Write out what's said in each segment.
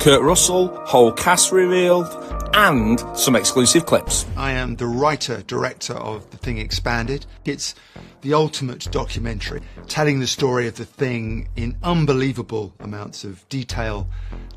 Kurt Russell, whole cast revealed, and some exclusive clips. I am the writer-director of The Thing Expanded. It's the ultimate documentary, telling the story of The Thing in unbelievable amounts of detail,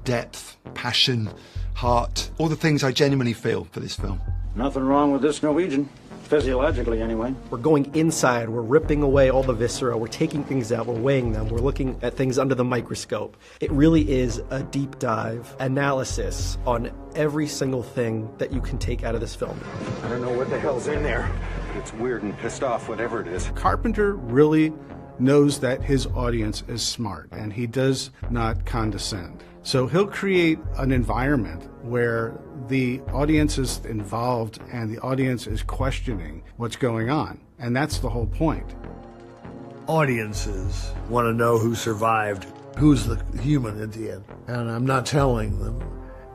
depth, passion, heart, all the things I genuinely feel for this film. Nothing wrong with this Norwegian. Physiologically, anyway. We're going inside, we're ripping away all the viscera, we're taking things out, we're weighing them, we're looking at things under the microscope. It really is a deep dive analysis on every single thing that you can take out of this film. I don't know what the hell's in there. It's weird and pissed off, whatever it is. Carpenter really knows that his audience is smart, and he does not condescend. So he'll create an environment where the audience is involved and the audience is questioning what's going on. And that's the whole point. Audiences want to know who survived, who's the human at the end. And I'm not telling them.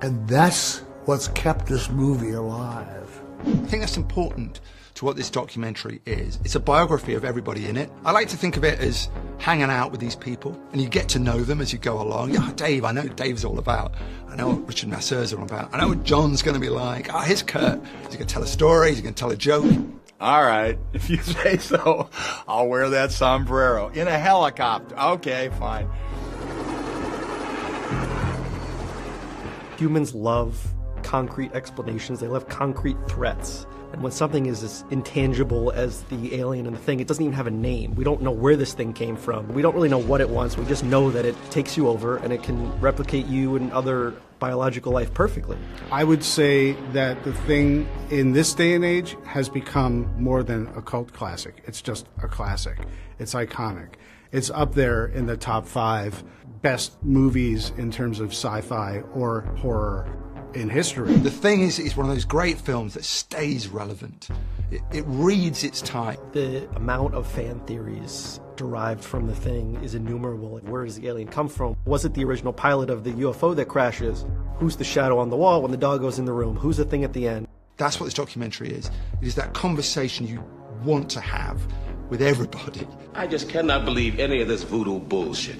And that's what's kept this movie alive. I think that's important to what this documentary is. It's a biography of everybody in it. I like to think of it as hanging out with these people, and you get to know them as you go along. Yeah, Dave, I know what Dave's all about. I know what Richard Massur's all about. I know what John's going to be like. Oh, here's Kurt. He's going to tell a story. He's going to tell a joke. All right, if you say so, I'll wear that sombrero in a helicopter. Okay, fine. Humans love concrete explanations. They love concrete threats. And when something is as intangible as the alien and the thing, it doesn't even have a name. We don't know where this thing came from. We don't really know what it wants. We just know that it takes you over and it can replicate you and other biological life perfectly. I would say that The Thing in this day and age has become more than a cult classic. It's just a classic. It's iconic. It's up there in the top 5 best movies in terms of sci-fi or horror in history. The Thing is one of those great films that stays relevant. It reads its time. The amount of fan theories derived from The Thing is innumerable. Where does the alien come from? Was it the original pilot of the UFO that crashes? Who's the shadow on the wall when the dog goes in the room? Who's the thing at the end? That's what this documentary is. It is that conversation you want to have with everybody. I just cannot believe any of this voodoo bullshit.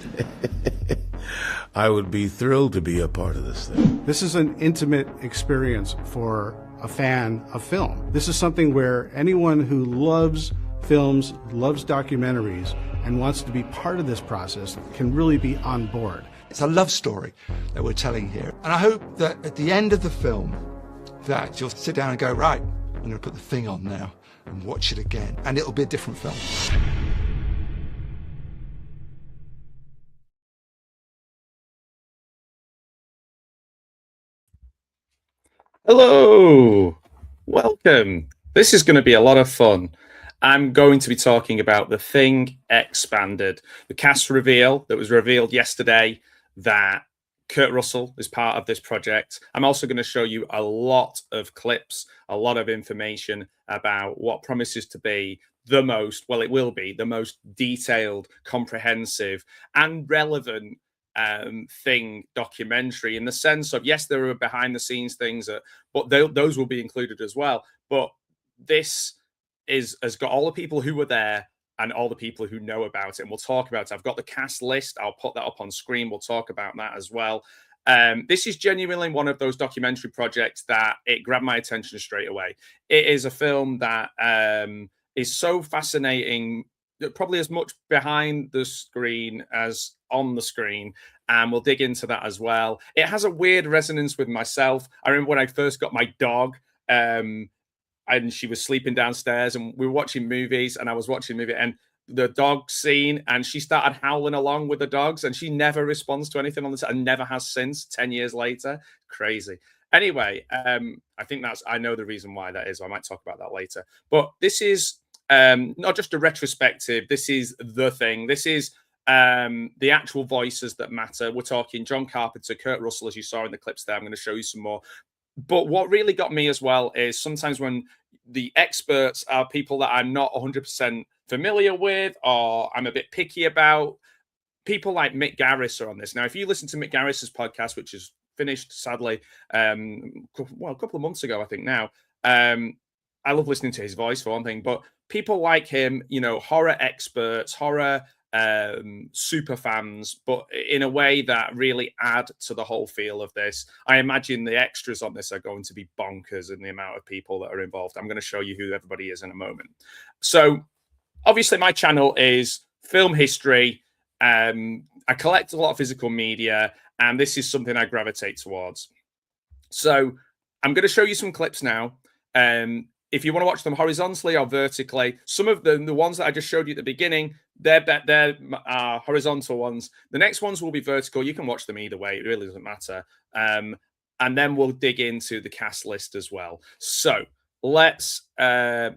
I would be thrilled to be a part of this thing. This is an intimate experience for a fan of film. This is something where anyone who loves films, loves documentaries, and wants to be part of this process can really be on board. It's a love story that we're telling here. And I hope that at the end of the film, that you'll sit down and go, right, I'm going to put The Thing on now and watch it again. And it'll be a different film. Hello, welcome. This is going to be a lot of fun. I'm going to be talking about The Thing Expanded, the cast reveal that was revealed yesterday that Kurt Russell is part of this project. I'm also going to show you a lot of clips, a lot of information about what promises to be the most, well, it will be the most detailed, comprehensive, and relevant Thing documentary, in the sense of, yes, there are behind the scenes things, but those will be included as well. But this has got all the people who were there and all the people who know about it, and we'll talk about it. I've got the cast list. I'll put that up on screen. We'll talk about that as well. This is genuinely one of those documentary projects that it grabbed my attention straight away. It is a film that is so fascinating, probably as much behind the screen as on the screen, and we'll dig into that as well. It has a weird resonance with myself. I remember when I first got my dog, and she was sleeping downstairs, and we were watching movies, and I was watching a movie, and the dog scene, and she started howling along with the dogs, and she never responds to anything on this, and never has since, 10 years later. Crazy. Anyway, I think I know the reason why that is. I might talk about that later. But this is not just a retrospective. This is The Thing. This is the actual voices that matter. We're talking John Carpenter, Kurt Russell, as you saw in the clips there. I'm going to show you some more. But what really got me as well is sometimes when the experts are people that I'm not 100% familiar with, or I'm a bit picky about, people like Mick Garris are on this. Now, if you listen to Mick Garris's podcast, which is finished, sadly, a couple of months ago, I think now, I love listening to his voice, for one thing, but people like him, horror experts, horror super fans, but in a way that really add to the whole feel of this. I imagine the extras on this are going to be bonkers in the amount of people that are involved. I'm going to show you who everybody is in a moment. So obviously my channel is film history. I collect a lot of physical media, and this is something I gravitate towards. So I'm going to show you some clips now. If you want to watch them horizontally or vertically, some of them, the ones that I just showed you at the beginning, they're horizontal ones. The next ones will be vertical. You can watch them either way. It really doesn't matter. And then we'll dig into the cast list as well. So let's, I'll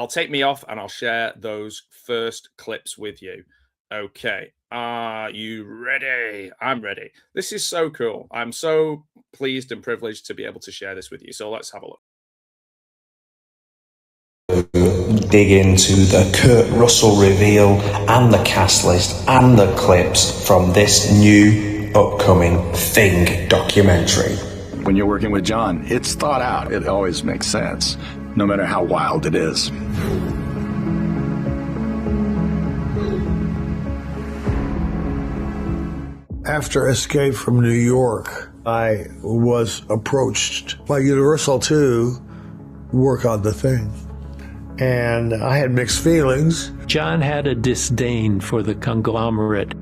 take me off and I'll share those first clips with you. Okay. Are you ready? I'm ready. This is so cool. I'm so pleased and privileged to be able to share this with you. So let's have a look. Dig into the Kurt Russell reveal and the cast list and the clips from this new upcoming Thing documentary. When you're working with John, it's thought out. It always makes sense, no matter how wild it is. After Escape from New York, I was approached by Universal to work on The Thing. And I had mixed feelings. John had a disdain for the conglomerate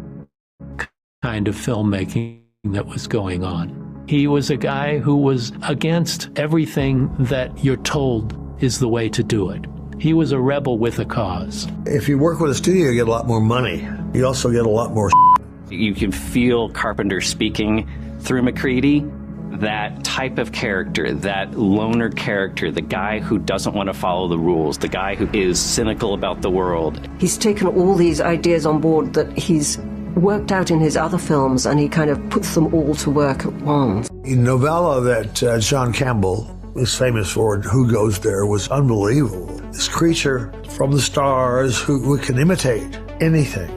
kind of filmmaking that was going on. He was a guy who was against everything that you're told is the way to do it. He was a rebel with a cause. If you work with a studio, you get a lot more money. You also get a lot more. You can feel Carpenter speaking through MacReady. That type of character, that loner character, the guy who doesn't want to follow the rules, the guy who is cynical about the world. He's taken all these ideas on board that he's worked out in his other films, and he kind of puts them all to work at once. The novella that John Campbell is famous for, Who Goes There, was unbelievable. This creature from the stars who can imitate anything.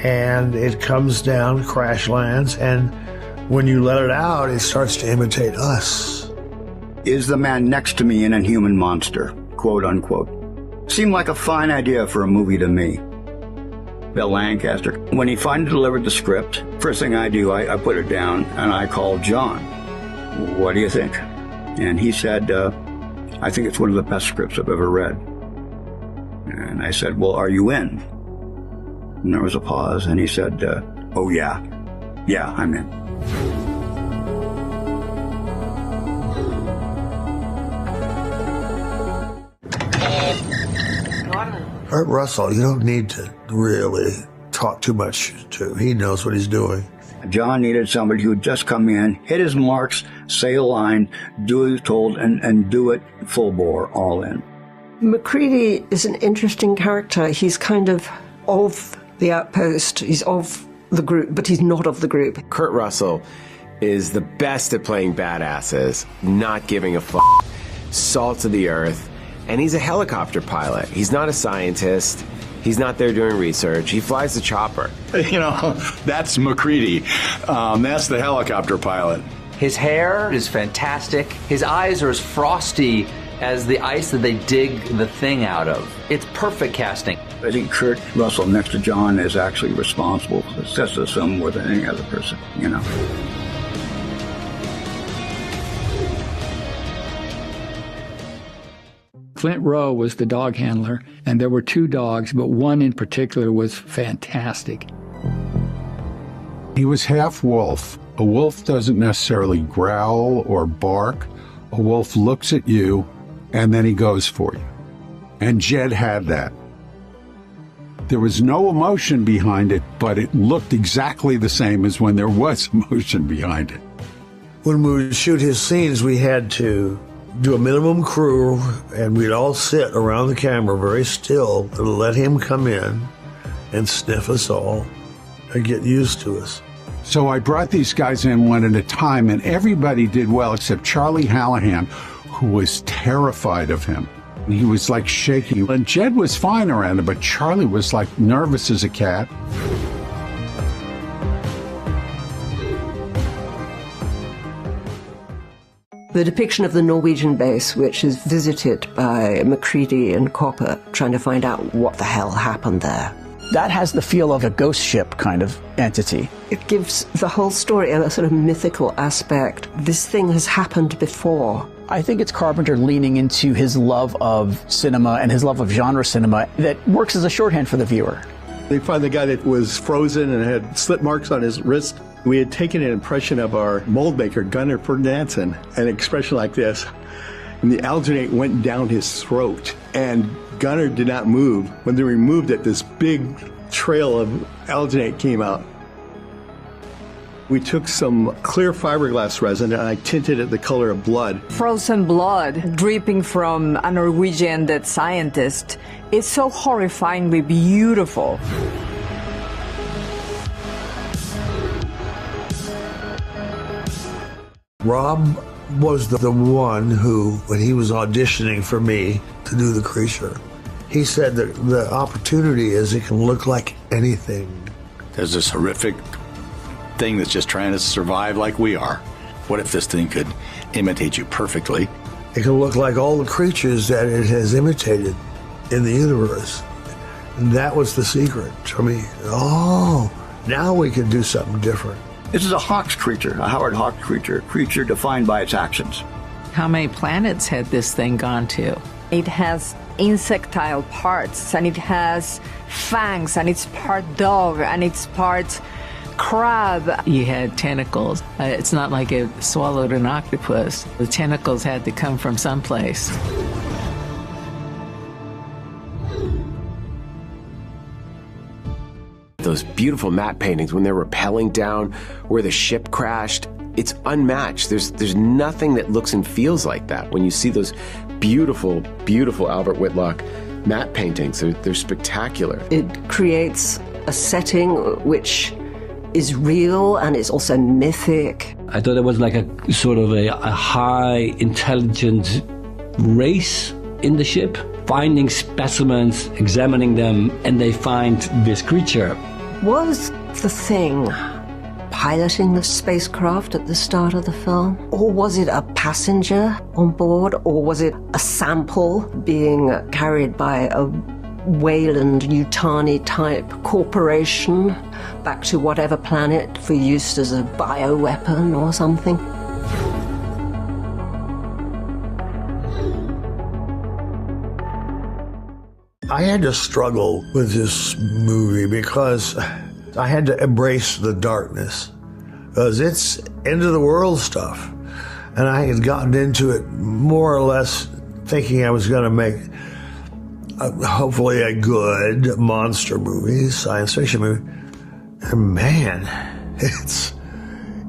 And it comes down, crash lands, and when you let it out, it starts to imitate us. Is the man next to me an inhuman monster, quote unquote? Seemed like a fine idea for a movie to me. Bill Lancaster, when he finally delivered the script, first thing I do, I put it down and I called John. What do you think? And he said, I think it's one of the best scripts I've ever read. And I said, well, are you in? And there was a pause, and he said, oh yeah, I'm in. Kurt Russell, you don't need to really talk too much to. He knows what he's doing. John needed somebody who would just come in, hit his marks, say a line, do what he's told, and do it full bore, all in. MacReady is an interesting character. He's kind of the outpost. He's of the group, but he's not of the group. Kurt Russell is the best at playing badasses, not giving a f***, salt of the earth, and he's a helicopter pilot. He's not a scientist. He's not there doing research. He flies the chopper. You know, that's MacReady. That's the helicopter pilot. His hair is fantastic. His eyes are as frosty as the ice that they dig the thing out of. It's perfect casting. I think Kurt Russell next to John is actually responsible for the success of the film more than any other person, you know. Clint Rowe was the dog handler, and there were two dogs, but one in particular was fantastic. He was half wolf. A wolf doesn't necessarily growl or bark. A wolf looks at you, and then he goes for you. And Jed had that. There was no emotion behind it, but it looked exactly the same as when there was emotion behind it. When we would shoot his scenes, we had to do a minimum crew, and we'd all sit around the camera very still and let him come in and sniff us all and get used to us. So I brought these guys in one at a time, and everybody did well except Charlie Hallahan, who was terrified of him. He was like shaking, and Jed was fine around him, but Charlie was like nervous as a cat. The depiction of the Norwegian base, which is visited by MacReady and Copper, trying to find out what the hell happened there. That has the feel of a ghost ship kind of entity. It gives the whole story a sort of mythical aspect. This thing has happened before. I think it's Carpenter leaning into his love of cinema and his love of genre cinema that works as a shorthand for the viewer. They find the guy that was frozen and had slit marks on his wrist. We had taken an impression of our mold maker, Gunnar Ferdinandsen, an expression like this. And the alginate went down his throat, and Gunnar did not move. When they removed it, this big trail of alginate came out. We took some clear fiberglass resin and I tinted it the color of blood. Frozen blood dripping from a Norwegian dead scientist is so horrifyingly beautiful. Rob was the one who, when he was auditioning for me to do the creature, he said that the opportunity is it can look like anything. There's this horrific thing that's just trying to survive like we are. What if this thing could imitate you perfectly? It can look like all the creatures that it has imitated in the universe. And that was the secret for me. Oh, now we can do something different. This is a Hawks creature, a Howard Hawks creature, a creature defined by its actions. How many planets had this thing gone to? It has insectile parts, and it has fangs, and it's part dog, and it's part crab. You had tentacles. It's not like it swallowed an octopus. The tentacles had to come from someplace. Those beautiful matte paintings when they're rappelling down where the ship crashed, it's unmatched. There's nothing that looks and feels like that. When you see those beautiful, beautiful Albert Whitlock matte paintings, they're spectacular. It creates a setting which is real and is also mythic. I thought it was like a sort of a high intelligent race in the ship, finding specimens, examining them, and they find this creature. Was the Thing piloting the spacecraft at the start of the film? Or was it a passenger on board? Or was it a sample being carried by a Weyland-Yutani type corporation back to whatever planet for use as a bioweapon or something? I had to struggle with this movie because I had to embrace the darkness, because it's end of the world stuff. And I had gotten into it more or less thinking I was going to make hopefully a good monster movie, science fiction movie. And man,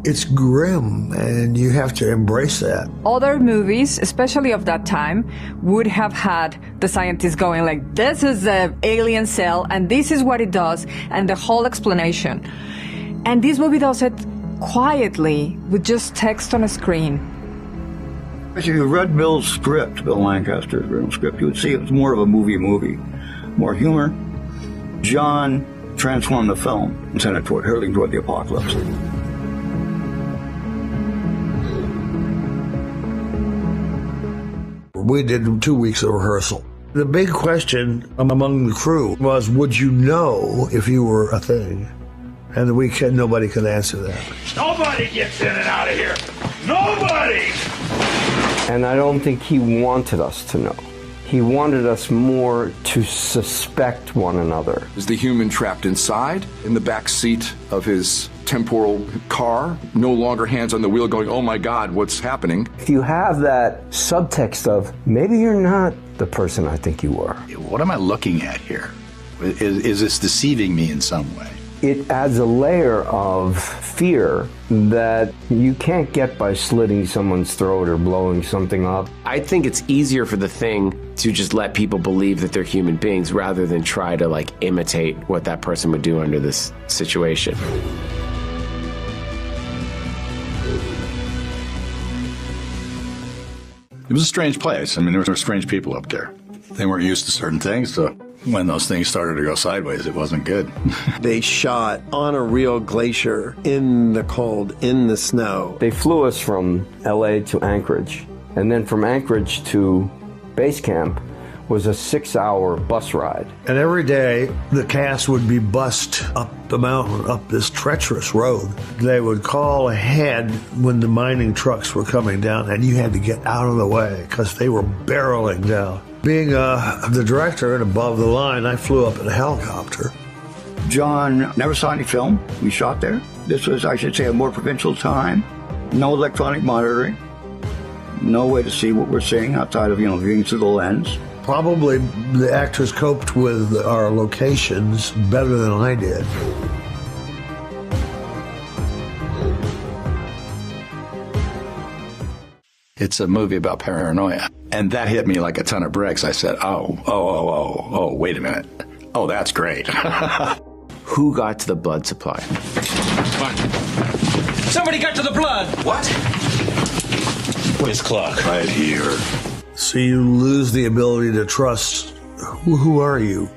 it's grim, and you have to embrace that. Other movies, especially of that time, would have had the scientists going like, this is the alien cell, and this is what it does, and the whole explanation. And this movie does it quietly, with just text on a screen. If you read Bill's script, Bill Lancaster's original script, you would see it was more of a movie. More humor. John transformed the film and sent it hurtling toward the apocalypse. We did 2 weeks of rehearsal. The big question among the crew was, would you know if you were a thing? And nobody could answer that. Nobody gets in and out of here. Nobody! And I don't think he wanted us to know. He wanted us more to suspect one another. Is the human trapped inside, in the back seat of his temporal car, no longer hands on the wheel going, oh my God, what's happening? If you have that subtext of, maybe you're not the person I think you are. What am I looking at here? Is this deceiving me in some way? It adds a layer of fear that you can't get by slitting someone's throat or blowing something up. I think it's easier for the Thing to just let people believe that they're human beings rather than try to imitate what that person would do under this situation. It was a strange place. I mean, there were strange people up there. They weren't used to certain things, so when those things started to go sideways, it wasn't good. They shot on a real glacier, in the cold, in the snow. They flew us from LA to Anchorage, and then from Anchorage to base camp, was a 6-hour bus ride. And every day, the cast would be bussed up the mountain, up this treacherous road. They would call ahead when the mining trucks were coming down, and you had to get out of the way because they were barreling down. Being the director and above the line, I flew up in a helicopter. John never saw any film we shot there. This was, I should say, a more provincial time. No electronic monitoring. No way to see what we're seeing outside of, viewing through the lens. Probably the actors coped with our locations better than I did. It's a movie about paranoia. And that hit me like a ton of bricks. I said, oh, wait a minute. Oh, that's great. Who got to the blood supply? What? Somebody got to the blood! What? Where's Clark? Right here. So you lose the ability to trust. Who are you?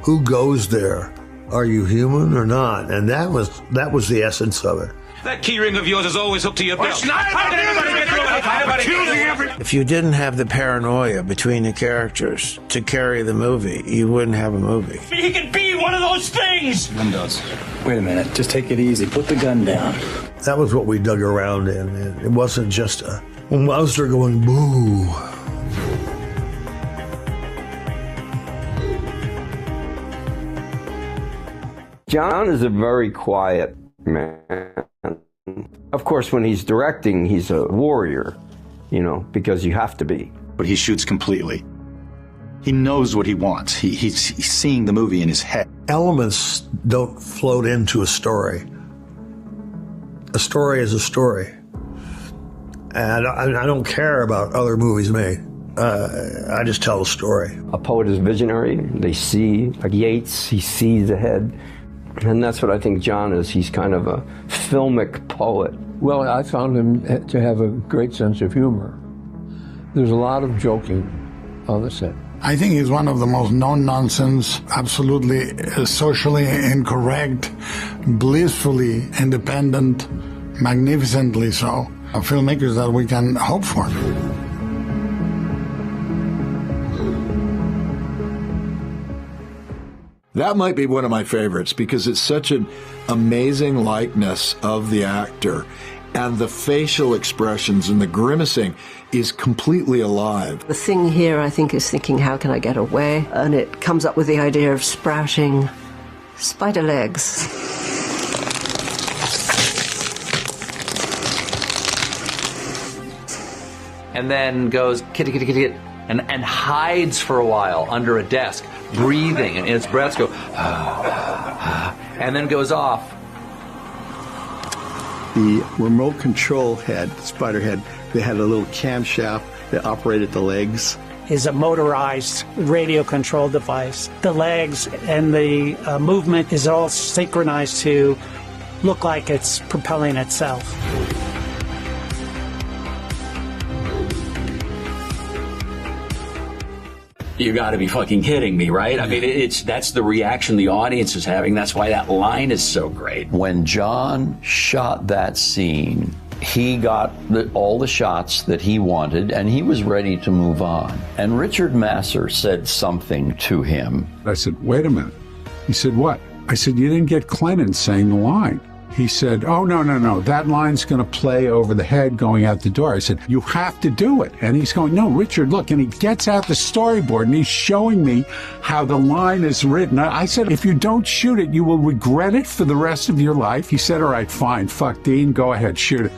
Who goes there? Are you human or not? And that was the essence of it. That key ring of yours is always hooked to your belt. How did anybody get through it? If you didn't have the paranoia between the characters to carry the movie, you wouldn't have a movie. He could be one of those things! Windows. Wait a minute. Just take it easy. Put the gun down. That was what we dug around in. It wasn't just a monster going boo. John is a very quiet man. Of course, when he's directing, he's a warrior, because you have to be. But he shoots completely. He knows what he wants. He's seeing the movie in his head. Elements don't float into a story. A story is a story. And I don't care about other movies made. I just tell the story. A poet is visionary. They see, like Yeats, he sees ahead. And that's what I think John is. He's kind of a filmic poet. Well, I found him to have a great sense of humor. There's a lot of joking on the set. I think he's one of the most no-nonsense, absolutely socially incorrect, blissfully independent, magnificently so, filmmakers that we can hope for. That might be one of my favorites because it's such an amazing likeness of the actor, and the facial expressions and the grimacing is completely alive. The thing here, I think, is thinking, how can I get away? And it comes up with the idea of sprouting spider legs. And then goes kitty, kitty, kitty, and hides for a while under a desk, breathing, and its breaths go, and then goes off. The remote control head, spider head, they had a little camshaft that operated the legs. Is a motorized radio control device. The legs and the movement is all synchronized to look like it's propelling itself. You got to be fucking kidding me, right? I mean, that's the reaction the audience is having. That's why that line is so great. When John shot that scene, he got all the shots that he wanted, and he was ready to move on. And Richard Masur said something to him. I said, wait a minute. He said, what? I said, you didn't get Clennon saying the line. He said, oh, no, that line's going to play over the head going out the door. I said, you have to do it. And he's going, no, Richard, look. And he gets out the storyboard and he's showing me how the line is written. I said, if you don't shoot it, you will regret it for the rest of your life. He said, all right, fine. Fuck, Dean, go ahead, shoot it.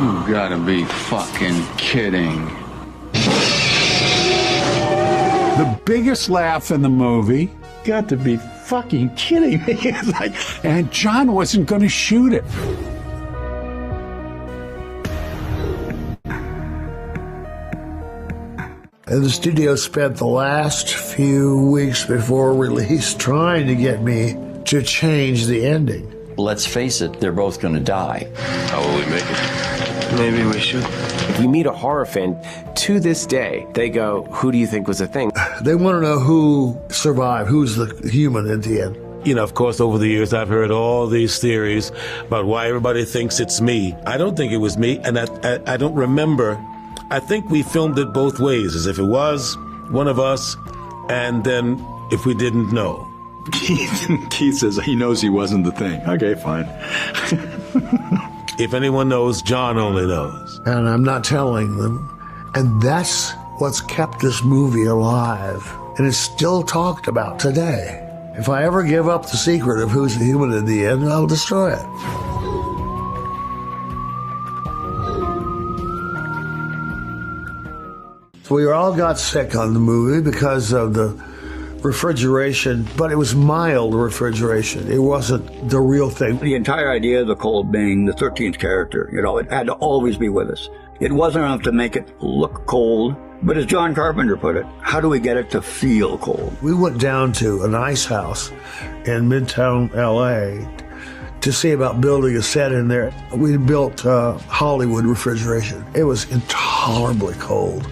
You gotta be fucking kidding. The biggest laugh in the movie, got to be fucking kidding me. It's like, and John wasn't going to shoot it. And the studio spent the last few weeks before release trying to get me to change the ending. Let's face it, they're both going to die. How will we make it? Maybe we should. If you meet a horror fan, to this day, they go, who do you think was the thing? They want to know who survived, who's the human at the end. You know, of course, over the years, I've heard all these theories about why everybody thinks it's me. I don't think it was me, and I don't remember. I think we filmed it both ways, as if it was one of us, and then if we didn't know. Keith says he knows he wasn't the thing. Okay, fine. If anyone knows, John only knows. And I'm not telling them. And that's what's kept this movie alive. And it's still talked about today. If I ever give up the secret of who's the human in the end, I'll destroy it. We all got sick on the movie because of the refrigeration, but it was mild refrigeration. It wasn't the real thing. The entire idea of the cold being the 13th character, it had to always be with us. It wasn't enough to make it look cold, but as John Carpenter put it, how do we get it to feel cold? We went down to an ice house in Midtown LA to see about building a set in there. We built Hollywood refrigeration. It was intolerably cold.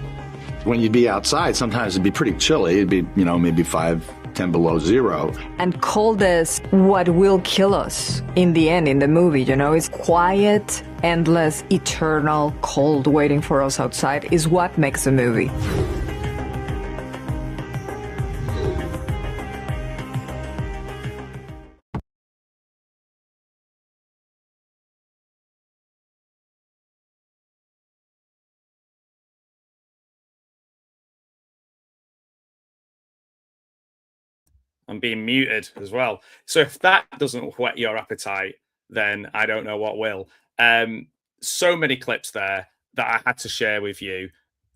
When you'd be outside, sometimes it'd be pretty chilly. It'd be, maybe 5-10 below zero. And cold is what will kill us in the end in the movie, It's quiet, endless, eternal cold waiting for us outside is what makes the movie. I'm being muted as well. So if that doesn't whet your appetite, then I don't know what will. So many clips there that I had to share with you.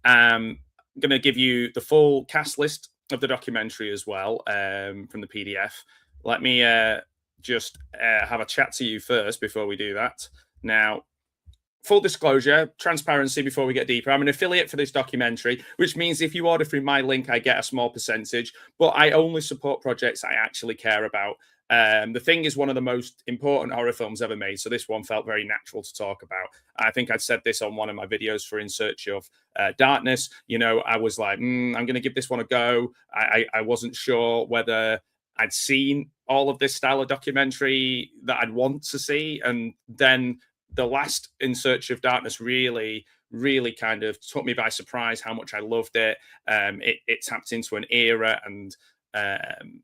I'm going to give you the full cast list of the documentary as well from the PDF. Let me just have a chat to you first before we do that. Now, full disclosure, transparency before we get deeper. I'm an affiliate for this documentary, which means if you order through my link, I get a small percentage, but I only support projects I actually care about. The Thing is one of the most important horror films ever made, so this one felt very natural to talk about. I think I'd said this on one of my videos for In Search of Darkness. I was like, I'm going to give this one a go. I wasn't sure whether I'd seen all of this style of documentary that I'd want to see, and then the last In Search of Darkness really kind of took me by surprise how much I loved it. It tapped into an era and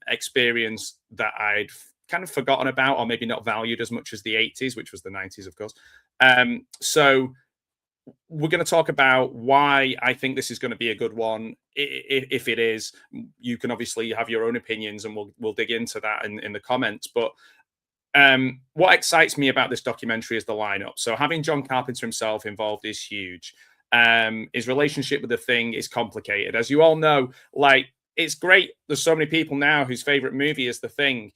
experience that I'd kind of forgotten about, or maybe not valued as much as the 80s, which was the 90s, of course. So we're going to talk about why I think this is going to be a good one. If it is, you can obviously have your own opinions, and we'll dig into that in the comments. But what excites me about this documentary is the lineup. So having John Carpenter himself involved is huge. His relationship with The Thing is complicated. As you all know, it's great. There's so many people now whose favorite movie is The Thing.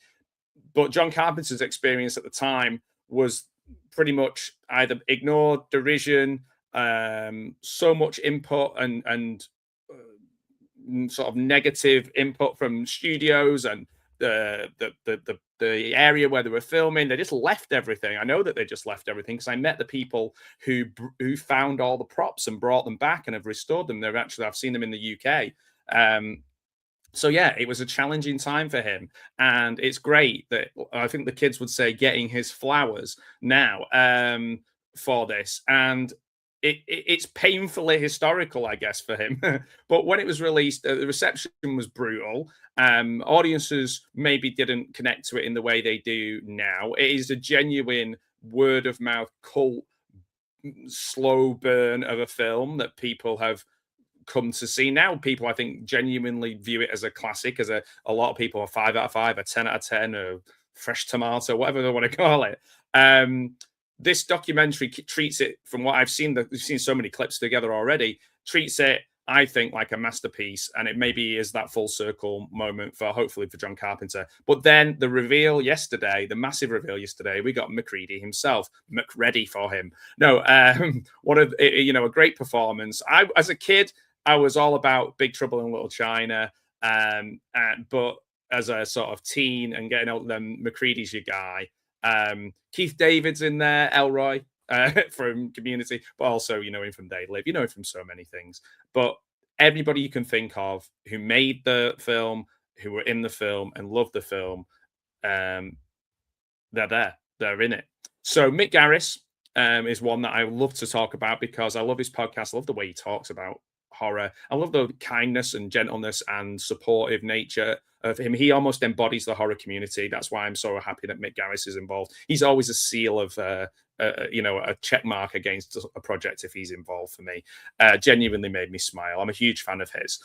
But John Carpenter's experience at the time was pretty much either ignored, derision, so much input and sort of negative input from studios and the area where they were filming. They just left everything. I know that they just left everything because I met the people who found all the props and brought them back and have restored them. I've seen them in the UK. So yeah, it was a challenging time for him, and it's great that I think the kids would say getting his flowers now for this, and it's painfully historical, I guess, for him. But when it was released, the reception was brutal. Audiences maybe didn't connect to it in the way they do now. It is a genuine word of mouth cult, slow burn of a film that people have come to see. Now people, I think, genuinely view it as a classic, as a lot of people, a 5 out of 5, a 10 out of 10, a fresh tomato, whatever they want to call it. This documentary treats it, from what I've seen, that we've seen so many clips together already, treats it, I think, like a masterpiece, and it maybe is that full circle moment hopefully for John Carpenter. But then the reveal yesterday, the massive reveal yesterday, we got Macready himself, McReady for him. No, a great performance. As a kid, I was all about Big Trouble in Little China, but as a sort of teen and getting out them, McCready's your guy. Keith David's in there, Elroy from Community, but also you know him from They Live, you know him from so many things. But everybody you can think of who made the film, who were in the film and loved the film, they're there, they're in it. So Mick Garris is one that I love to talk about because I love his podcast. I love the way he talks about horror. I love the kindness and gentleness and supportive nature of him. He almost embodies the horror community. That's why I'm so happy that Mick Garris is involved. He's always a seal of, a check mark against a project if he's involved for me. Genuinely made me smile. I'm a huge fan of his.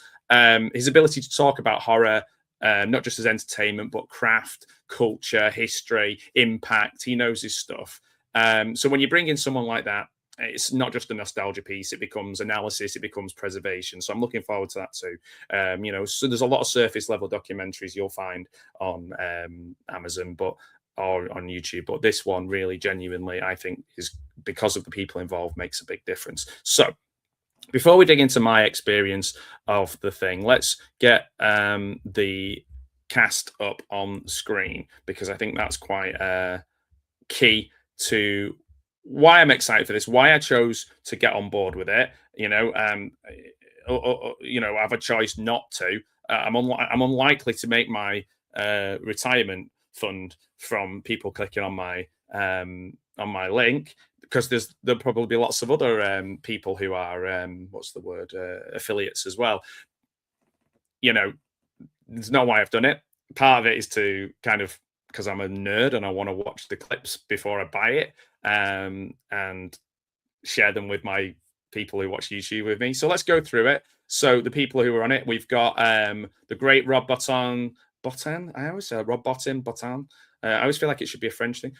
His ability to talk about horror, not just as entertainment, but craft, culture, history, impact. He knows his stuff. So when you bring in someone like that, it's not just a nostalgia piece. It becomes analysis. It becomes preservation. So I'm looking forward to that too. So there's a lot of surface level documentaries you'll find on Amazon, or on YouTube. But this one really genuinely, I think, is because of the people involved, makes a big difference. So before we dig into my experience of the thing, let's get the cast up on screen, because I think that's quite key to why I'm excited for this, why I chose to get on board with it. I have a choice not to. I'm unlikely to make my retirement fund from people clicking on my link, because there'll probably be lots of other people who are affiliates as well. There's no why I've done it. Part of it is to kind of, because I'm a nerd and I want to watch the clips before I buy it, and share them with my people who watch YouTube with me. So let's go through it. So the people who are on it, we've got the great Rob Bottin. I always say Rob Bottin. I always feel like it should be a French thing.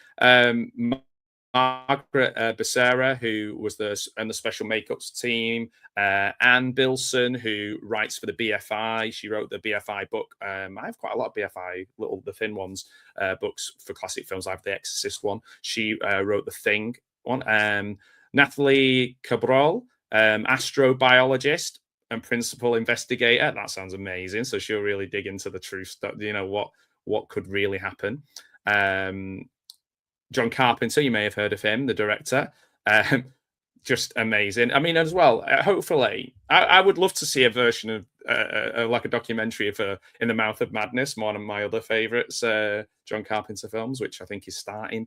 Margaret Becerra, who was the special makeups team. Anne Bilson, who writes for the BFI. She wrote the BFI book. I have quite a lot of BFI, the thin ones, books for classic films. I have the Exorcist one. She wrote the Thing one. Natalie Cabral, astrobiologist and principal investigator. That sounds amazing. So she'll really dig into the truth stuff, what could really happen. John Carpenter, you may have heard of him, the director. Just amazing. I mean, as well, hopefully, I would love to see a version of like a documentary of In the Mouth of Madness, one of my other favorites John Carpenter films, which I think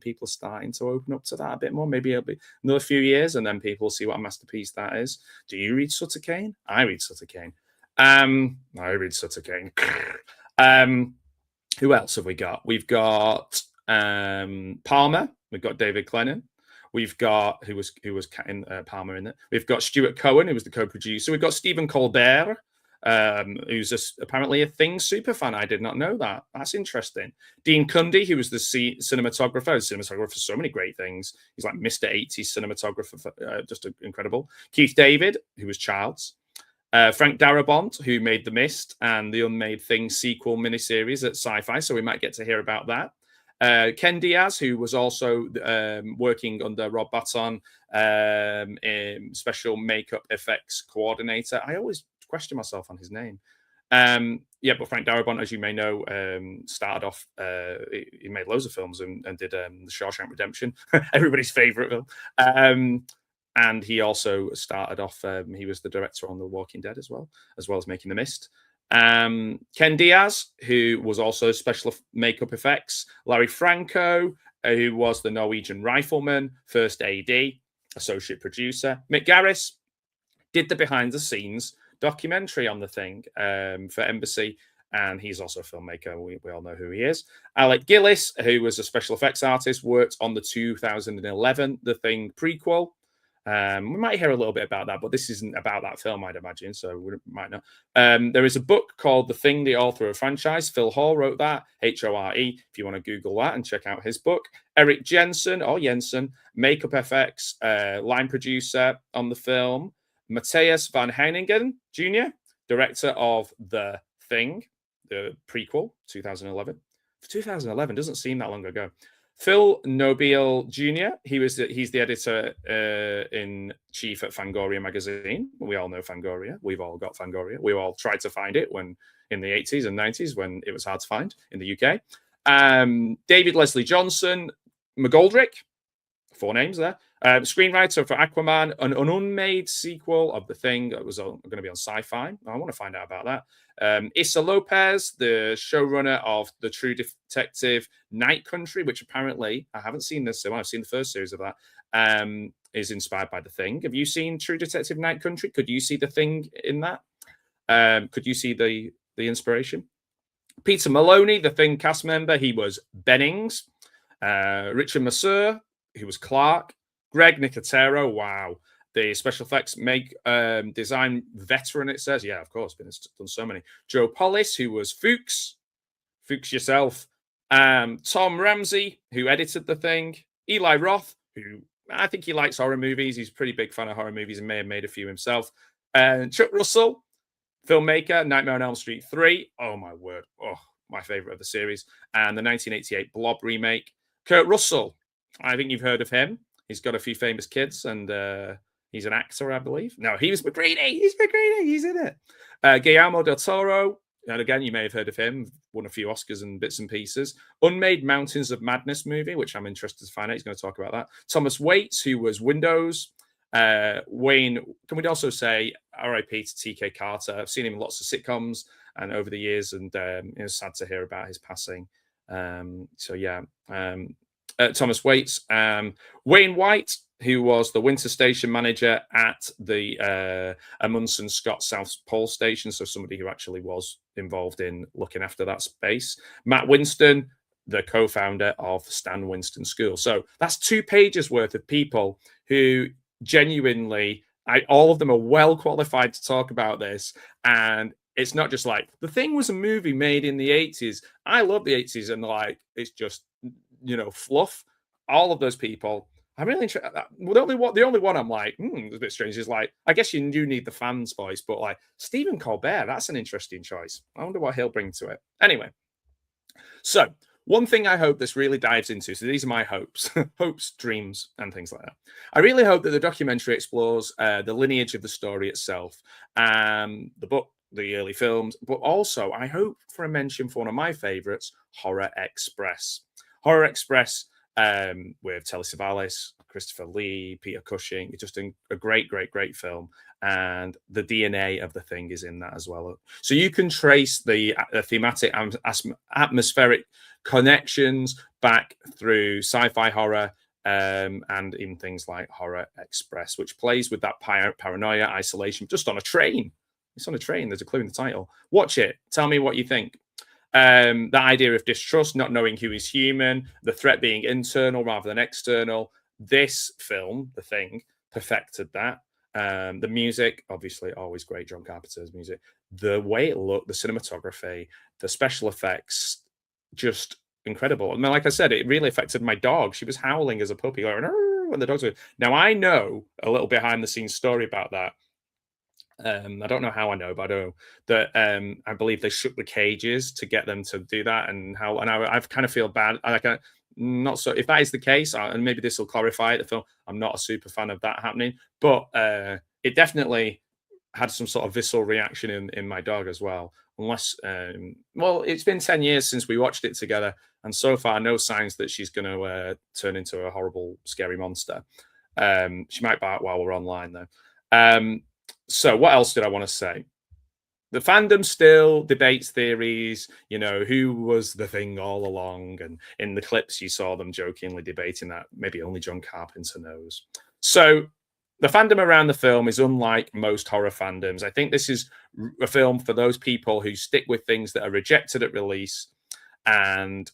people are starting to open up to that a bit more. Maybe it'll be another few years, and then people will see what a masterpiece that is. Do you read Sutter Kane? I read Sutter Kane. Who else have we got? We've got Palmer. We've got David Clennon. We've got who was in Palmer in it. We've got Stuart Cohen, who was the co-producer. We've got Stephen Colbert, who's apparently a Thing super fan. I did not know that. That's interesting. Dean Cundy, who was the cinematographer. Cinematographer for so many great things. He's like Mr. 80s cinematographer, just incredible. Keith David, who was Childs. Frank Darabont, who made The Mist and the Unmade Things sequel miniseries at Sci-Fi, so we might get to hear about that. Ken Diaz, who was also working under Rob Bottin, special makeup effects coordinator. I always question myself on his name. But Frank Darabont, as you may know, started off, he made loads of films and did The Shawshank Redemption, everybody's favorite film. And he also started off, he was the director on The Walking Dead as well as making The Mist. Ken Diaz, who was also special makeup effects. Larry Franco, who was the Norwegian rifleman, first AD, associate producer. Mick Garris did the behind the scenes documentary on The Thing for Embassy, and he's also a filmmaker. We all know who he is. Alec Gillis, who was a special effects artist, worked on the 2011 The Thing prequel. We might hear a little bit about that, but this isn't about that film, I'd imagine, so we might not. There is a book called The Thing, the author of franchise. Phil Hall wrote that, Hore, if you want to Google that and check out his book. Eric Jensen, makeup FX, line producer on the film. Matthias Van Heiningen Jr., director of The Thing, the prequel, 2011. 2011 doesn't seem that long ago. Phil Nobile Jr., he's the editor in chief at Fangoria magazine. We all know Fangoria. We've all got Fangoria. We all tried to find it when in the 80s and 90s when it was hard to find in the UK. David Leslie Johnson, McGoldrick, 4 names there. Screenwriter for Aquaman, an unmade sequel of The Thing that was going to be on Sci-Fi. I want to find out about that. Issa Lopez, the showrunner of the True Detective Night Country, which apparently, I haven't seen this, so I've seen the first series of that, is inspired by The Thing. Have you seen True Detective Night Country? Could you see The Thing in that? Could you see the inspiration? Peter Maloney, The Thing cast member, he was Bennings. Richard Masur, he was Clark. Greg Nicotero, wow. The special effects design veteran, it says. Yeah, of course, been done so many. Joe Pollis, who was Fuchs yourself. Tom Ramsey, who edited The Thing. Eli Roth, who I think he likes horror movies. He's a pretty big fan of horror movies and may have made a few himself. Chuck Russell, filmmaker, Nightmare on Elm Street 3. Oh, my word. Oh, my favorite of the series. And the 1988 Blob remake. Kurt Russell, I think you've heard of him. He's got a few famous kids, and he's an actor, I believe. No, he was McGreedy. He's McGreedy. He's in it. Guillermo del Toro, and again, you may have heard of him. Won a few Oscars and bits and pieces. Unmade Mountains of Madness movie, which I'm interested to find out. He's going to talk about that. Thomas Waits, who was Windows. Wayne, can we also say R.I.P. to T.K. Carter? I've seen him in lots of sitcoms and over the years, and it's sad to hear about his passing. Thomas Waits, Wayne White, who was the winter station manager at the Amundsen Scott South Pole Station, so somebody who actually was involved in looking after that space. Matt Winston, the co-founder of Stan Winston School. So that's 2 pages worth of people who genuinely, all of them are well qualified to talk about this. And it's not just like, The Thing was a movie made in the 80s. I love the 80s, and like, it's just, fluff. All of those people, I'm really interested. The only one I'm like, it's a bit strange is like, I guess you do need the fans' voice, but like Stephen Colbert, that's an interesting choice. I wonder what he'll bring to it. Anyway, so one thing I hope this really dives into, so these are my hopes, dreams, and things like that. I really hope that the documentary explores the lineage of the story itself, the book, the early films, but also I hope for a mention for one of my favorites, Horror Express. Horror Express with Telly Savalas, Christopher Lee, Peter Cushing. It's just a great, great, great film. And the DNA of The Thing is in that as well. So you can trace the thematic, atmospheric connections back through sci-fi horror and in things like Horror Express, which plays with that paranoia, isolation, just on a train. It's on a train. There's a clue in the title. Watch it. Tell me what you think. The idea of distrust, not knowing who is human, the threat being internal rather than external. This film, The Thing, perfected that. The music, obviously, always great. John Carpenter's music. The way it looked, the cinematography, the special effects, just incredible. I mean, like I said, it really affected my dog. She was howling as a puppy, going, when the dogs were. Now, I know a little behind-the-scenes story about that. I don't know how I know, but I know that I believe they shook the cages to get them to do that, and I kind of feel bad. Not so. If that is the case, and maybe this will clarify the film, I'm not a super fan of that happening, but it definitely had some sort of visceral reaction in my dog as well. Unless, it's been 10 years since we watched it together, and so far no signs that she's going to turn into a horrible, scary monster. She might bark while we're online though. So what else did I want to say? The fandom still debates theories, who was the Thing all along? And in the clips, you saw them jokingly debating that. Maybe only John Carpenter knows. So the fandom around the film is unlike most horror fandoms. I think this is a film for those people who stick with things that are rejected at release and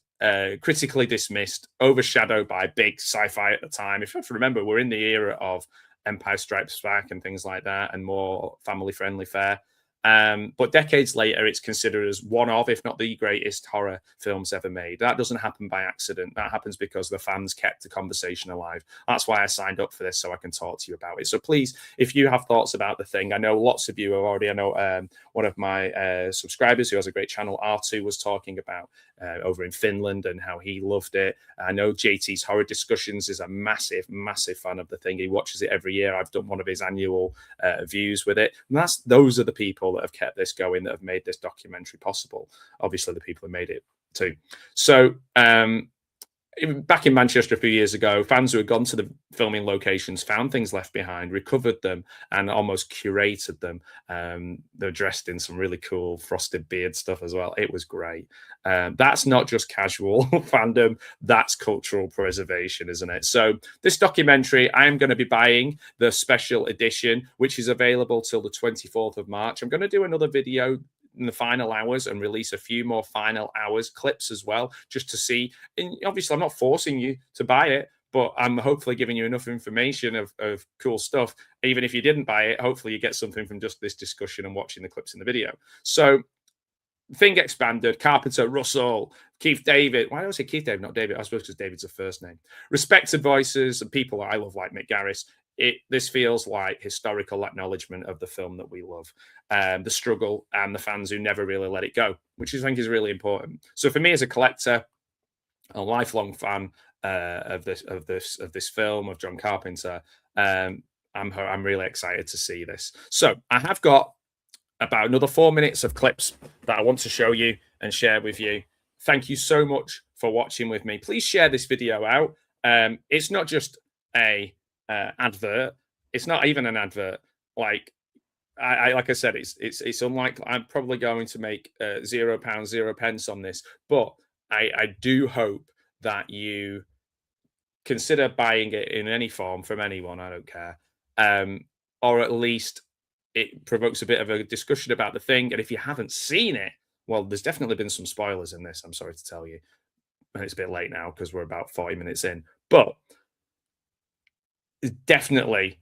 critically dismissed, overshadowed by big sci-fi at the time. If you have to remember, we're in the era of Empire Strikes Back and things like that, and more family-friendly fare. But decades later, it's considered as one of, if not the greatest horror films ever made. That doesn't happen by accident. That happens because the fans kept the conversation alive. That's why I signed up for this, so I can talk to you about it. So please, if you have thoughts about The Thing, I know lots of you have already. I know one of my subscribers who has a great channel, R2, was talking about over in Finland and how he loved it. I know JT's Horror Discussions is a massive, massive fan of The Thing. He watches it every year. I've done one of his annual views with it. And those are the people that have kept this going, that have made this documentary possible. Obviously, the people who made it too. So back in Manchester a few years ago, fans who had gone to the filming locations found things left behind, recovered them, and almost curated them. They're dressed in some really cool frosted beard stuff as well. It was great. That's not just casual fandom, that's cultural preservation, isn't it? So this documentary, I am going to be buying the special edition, which is available till the 24th of March. I'm going to do another video in the final hours and release a few more final hours clips as well, just to see. And obviously, I'm not forcing you to buy it, but I'm hopefully giving you enough information of cool stuff. Even if you didn't buy it, hopefully you get something from just this discussion and watching the clips in the video. So Thing expanded, Carpenter, Russell, Keith David. Why do I say Keith David, not David? I suppose because David's a first name. Respected voices and people I love, like Mick Garris. This feels like historical acknowledgement of the film that we love, the struggle, and the fans who never really let it go, which I think is really important. So for me as a collector, a lifelong fan of this film, of John Carpenter, I'm really excited to see this. So I have got about another 4 minutes of clips that I want to show you and share with you. Thank you so much for watching with me. Please share this video out. It's not just a advert. It's not even an advert. Like I said, it's unlikely. I'm probably going to make £0, 0 pence on this, but I do hope that you consider buying it in any form from anyone. I don't care, or at least it provokes a bit of a discussion about the thing. And if you haven't seen it, well, there's definitely been some spoilers in this. I'm sorry to tell you, and it's a bit late now because we're about 40 minutes in, but definitely,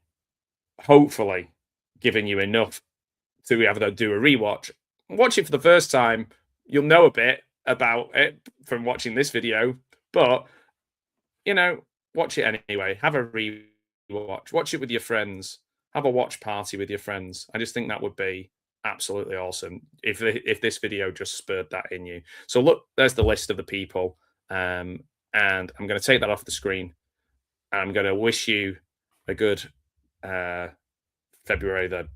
hopefully, giving you enough to either do a rewatch, watch it for the first time. You'll know a bit about it from watching this video, but watch it anyway. Have a rewatch. Watch it with your friends. Have a watch party with your friends. I just think that would be absolutely awesome if this video just spurred that in you. So look, there's the list of the people, and I'm going to take that off the screen. And I'm going to wish you a good February the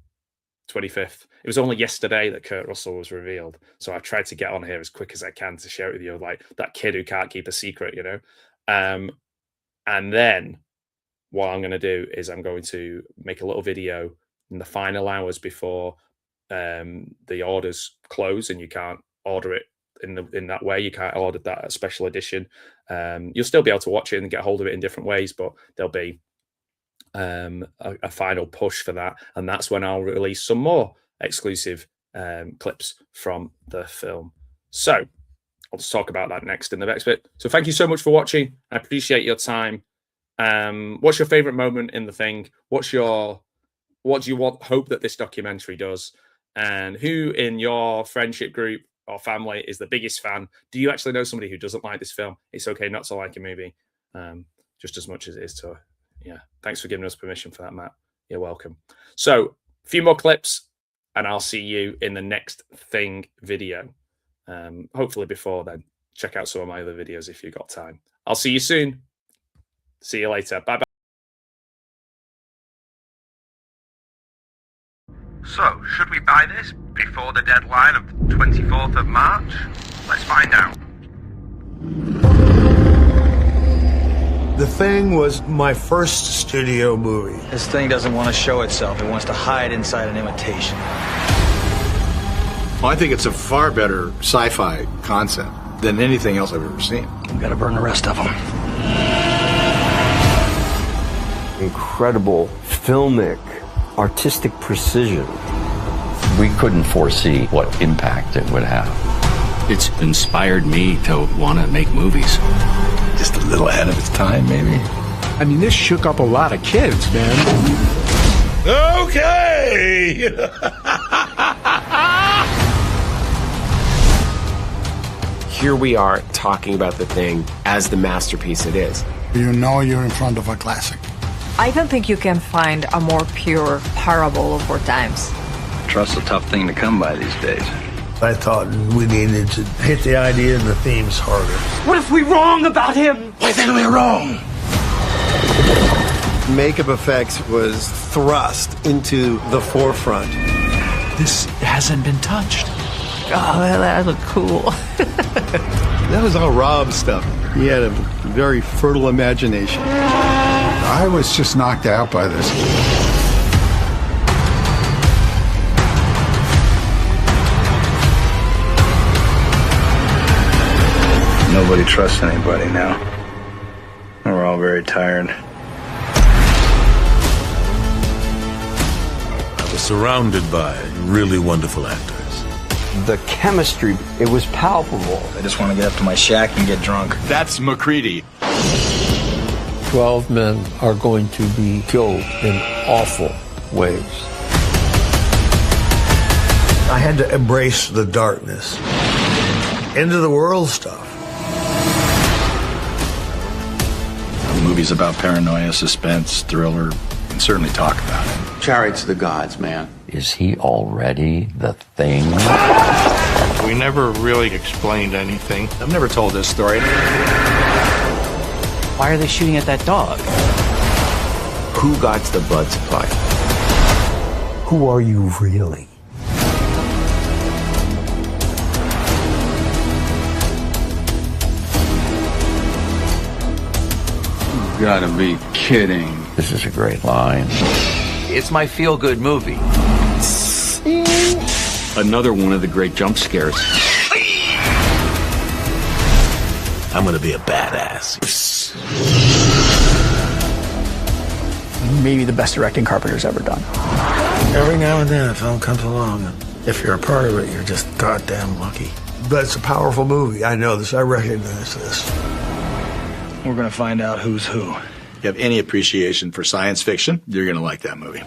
25th. It was only yesterday that Kurt Russell was revealed, so I've tried to get on here as quick as I can to share it with you, like that kid who can't keep a secret, And then what I'm going to do is I'm going to make a little video in the final hours before the orders close, and you can't order it in that way. You can't order that special edition. You'll still be able to watch it and get hold of it in different ways, but there'll be a final push for that, and that's when I'll release some more exclusive clips from the film. So I'll just talk about that next in the next bit. So thank you so much for watching. I appreciate your time. What's your favorite moment in the thing? What do you hope that this documentary does? And who in your friendship group or family is the biggest fan? Do you actually know somebody who doesn't like this film? It's okay not to like a movie, just as much as it is to. Yeah, thanks for giving us permission for that, Matt. You're welcome. So a few more clips, and I'll see you in the next Thing video. Hopefully before then, check out some of my other videos if you've got time. I'll see you soon. See you later. Bye-bye. So, should we buy this before the deadline of the 24th of March? Let's find out. The Thing was my first studio movie. This thing doesn't want to show itself. It wants to hide inside an imitation. Well, I think it's a far better sci-fi concept than anything else I've ever seen. We gotta burn the rest of them. Incredible filmic, artistic precision. We couldn't foresee what impact it would have. It's inspired me to want to make movies. Just a little ahead of its time, maybe. I mean, this shook up a lot of kids, man. Okay! Here we are talking about The Thing as the masterpiece it is. You know you're in front of a classic. I don't think you can find a more pure parable of our times. Trust's a tough thing to come by these days. I thought we needed to hit the idea and the themes harder. What if we're wrong about him? Why think we're wrong? Makeup effects was thrust into the forefront. This hasn't been touched. Oh, that looked cool. That was all Rob stuff. He had a very fertile imagination. I was just knocked out by this. Nobody trusts anybody now. We're all very tired. I was surrounded by really wonderful actors. The chemistry, it was palpable. I just want to get up to my shack and get drunk. That's McCready. 12 men are going to be killed in awful ways. I had to embrace the darkness. End of the world stuff. The movie's about paranoia, suspense, thriller, and certainly talk about it. Chariots of the gods, man. Is he already the thing? We never really explained anything. I've never told this story. Why are they shooting at that dog? Who got the blood supply? Who are you really? You gotta be kidding. This is a great line. It's my feel-good movie. Another one of the great jump scares. I'm gonna be a badass. Maybe the best directing Carpenter's ever done. Every now and then a film comes along, and if you're a part of it, you're just goddamn lucky. But it's a powerful movie. I know this. I recognize this. We're gonna find out who's who. If you have any appreciation for science fiction, you're going to like that movie.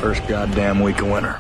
First goddamn week of winter.